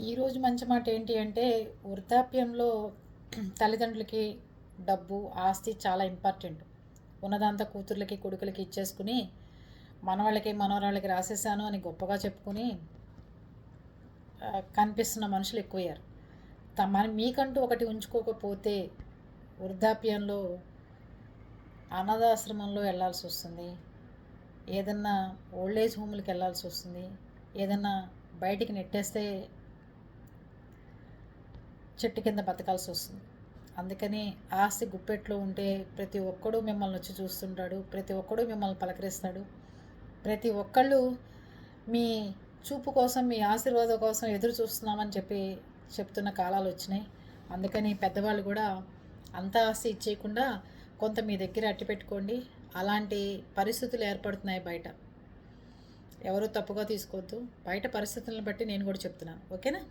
ఈరోజు మంచి మాట ఏంటి అంటే వృద్ధాప్యంలో తల్లిదండ్రులకి డబ్బు ఆస్తి చాలా ఇంపార్టెంట్. ఉన్నదంతా కూతుర్లకి కొడుకులకి ఇచ్చేసుకుని మనవాళ్ళకి మనవరాళ్ళకి రాసేసాను అని గొప్పగా చెప్పుకుని కనిపిస్తున్న మనుషులు ఎక్కువయ్యారు. మీకంటూ ఒకటి ఉంచుకోకపోతే వృద్ధాప్యంలో అనాథాశ్రమంలో వెళ్ళాల్సి వస్తుంది, ఏదన్నా ఓల్డేజ్ హోమ్లకి వెళ్ళాల్సి వస్తుంది, ఏదన్నా బయటికి నెట్టేస్తే చెట్టు కింద బతకాల్సి వస్తుంది. అందుకని ఆస్తి గుప్పెట్లో ఉంటే ప్రతి ఒక్కడూ మిమ్మల్ని వచ్చి చూస్తుంటాడు, ప్రతి ఒక్కడూ మిమ్మల్ని పలకరిస్తాడు, ప్రతి ఒక్కళ్ళు మీ చూపు కోసం మీ ఆశీర్వాదం కోసం ఎదురు చూస్తున్నామని చెప్తున్న కాలాలు వచ్చినాయి. అందుకని పెద్దవాళ్ళు కూడా అంత ఆస్తి ఇచ్చేయకుండా కొంత మీ దగ్గర అట్టి పెట్టుకోండి. అలాంటి పరిస్థితులు ఏర్పడుతున్నాయి బయట. ఎవరు తప్పుగా తీసుకోవద్దు. బయట పరిస్థితులను బట్టి నేను కూడా చెప్తున్నాను. ఓకేనా?